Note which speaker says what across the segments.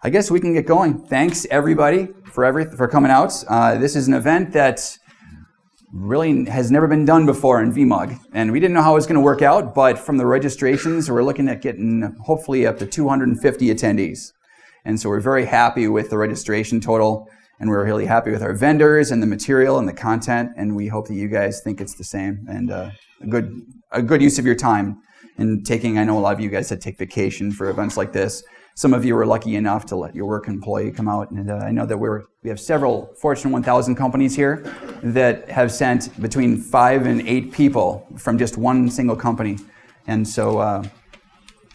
Speaker 1: I guess we can get going. Thanks everybody for coming out. This is an event that really has never been done before in VMUG, and we didn't know how it was going to work out, but from the registrations, we're looking at getting hopefully up to 250 attendees. And so we're very happy with the registration total, and we're really happy with our vendors and the material and the content, and we hope that you guys think it's the same, and a good use of your time in taking. I know a lot of you guys that take vacation for events like this. Some of you were lucky enough to let your work employee come out, and I know that we have several Fortune 1000 companies here that have sent between 5 and 8 people from just one single company. And so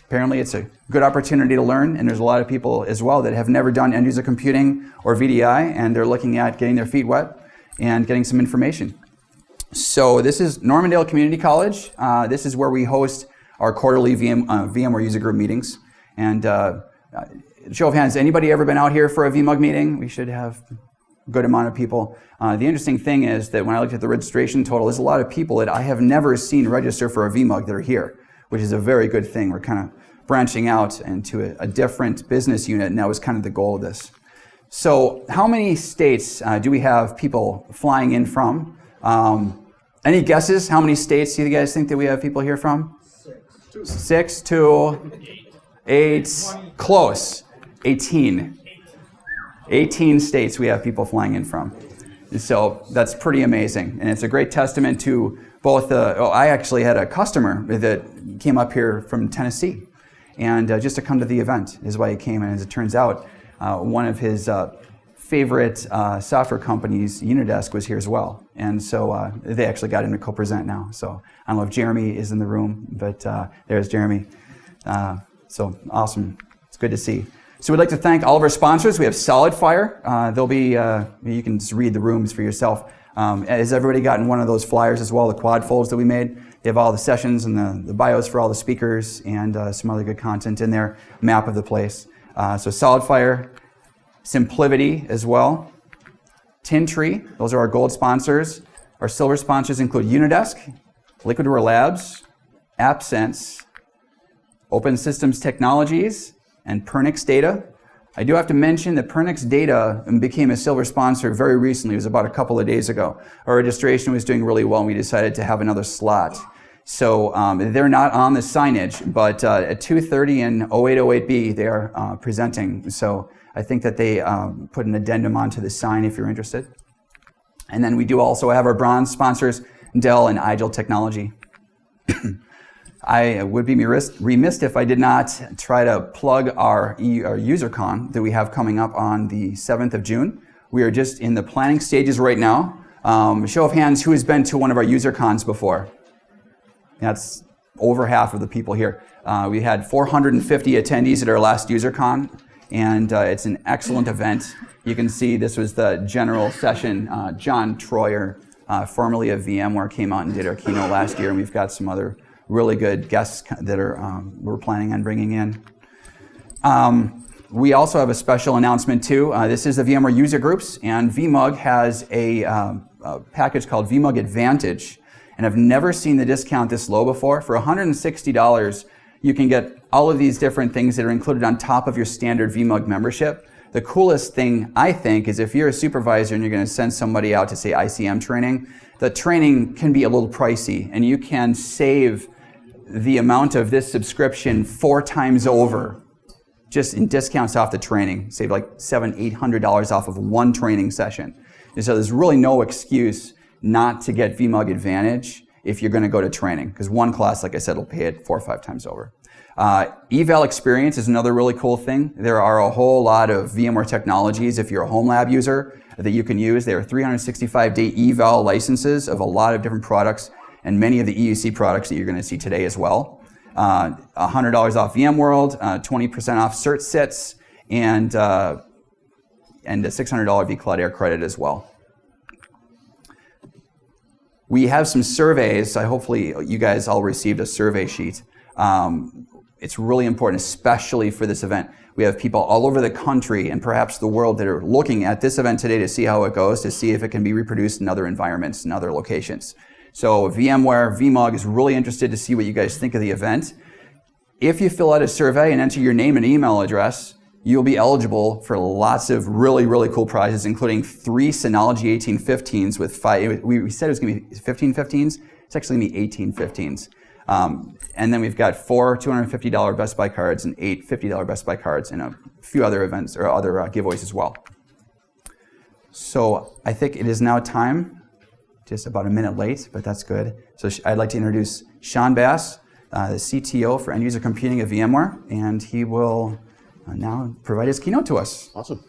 Speaker 1: apparently it's a good opportunity to learn, and there's a lot of people as well that have never done end user computing or VDI, and they're looking at getting their feet wet and getting some information. So this is Normandale Community College. This is where we host our quarterly VMware User Group meetings. And show of hands, anybody ever been out here for a VMUG meeting? We should have a good amount of people. The interesting thing is that when I looked at the registration total, there's a lot of people that I have never seen register for a VMUG that are here, which is a very good thing. We're kind of branching out into a different business unit, and that was kind of the goal of this. So how many states do we have people flying in from? Any guesses? How many states do you guys think that we have people here from? 6 to 8. Close. 18. 18 states we have people flying in from. So that's pretty amazing. And it's a great testament to both I actually had a customer that came up here from Tennessee, and just to come to the event is why he came. And as it turns out, one of his favorite software companies, Unidesk, was here as well. And so they actually got him to co-present now. So I don't know if Jeremy is in the room, but there's Jeremy. So awesome. It's good to see. So we'd like to thank all of our sponsors. We have SolidFire. They'll be, you can just read the rooms for yourself. Has everybody gotten one of those flyers as well, the quad folds that we made? They have all the sessions and the bios for all the speakers and some other good content in there, map of the place. So SolidFire, Simplivity as well. TinTree, those are our gold sponsors. Our silver sponsors include Unidesk, Liquidware Labs, AppSense, Open Systems Technologies, and Pernix Data. I do have to mention that Pernix Data became a silver sponsor very recently. It was about a couple of days ago. Our registration was doing really well, and we decided to have another slot. So they're not on the signage, but at 2:30 and 0808B, they are presenting. So I think that they put an addendum onto the sign if you're interested. And then we do also have our bronze sponsors, Dell and Agile Technology. I would be remiss if I did not try to plug our UserCon that we have coming up on the 7th of June. We are just in the planning stages right now. Show of hands, who has been to one of our UserCons before? That's over half of the people here. We had 450 attendees at our last UserCon, and it's an excellent event. You can see this was the general session. John Troyer, formerly of VMware, came out and did our keynote last year, and we've got some other really good guests that we're planning on bringing in. We also have a special announcement too. This is the VMware User Groups, and VMUG has a package called VMUG Advantage, and I've never seen the discount this low before. For $160, you can get all of these different things that are included on top of your standard VMUG membership. The coolest thing, I think, is if you're a supervisor and you're going to send somebody out to, say, ICM training, the training can be a little pricey, and you can save the amount of this subscription 4 times over just in discounts off the training. Save like $700-800 off of one training session. And so there's really no excuse not to get VMUG Advantage if you're going to go to training, because one class, like I said, will pay it 4 or 5 times over. Eval Experience is another really cool thing. There are a whole lot of VMware technologies, if you're a home lab user, that you can use. There are 365-day eval licenses of a lot of different products, and many of the EUC products that you're going to see today as well. $100 off VMworld, 20% off CertSits, and a $600 vCloud Air credit as well. We have some surveys. Hopefully you guys all received a survey sheet. It's really important, especially for this event. We have people all over the country and perhaps the world that are looking at this event today to see how it goes, to see if it can be reproduced in other environments and other locations. So VMware, VMUG is really interested to see what you guys think of the event. If you fill out a survey and enter your name and email address, you'll be eligible for lots of really, really cool prizes, including 3 Synology 1815s with 5, we said it was going to be 1515s, it's actually going to be 1815s. And then we've got 4 $250 Best Buy cards and 8 $50 Best Buy cards and a few other events or other giveaways as well. So I think it is now time, just about a minute late, but that's good. So I'd like to introduce Sean Bass, the CTO for End User Computing at VMware, and he will now provide his keynote to us.
Speaker 2: Awesome.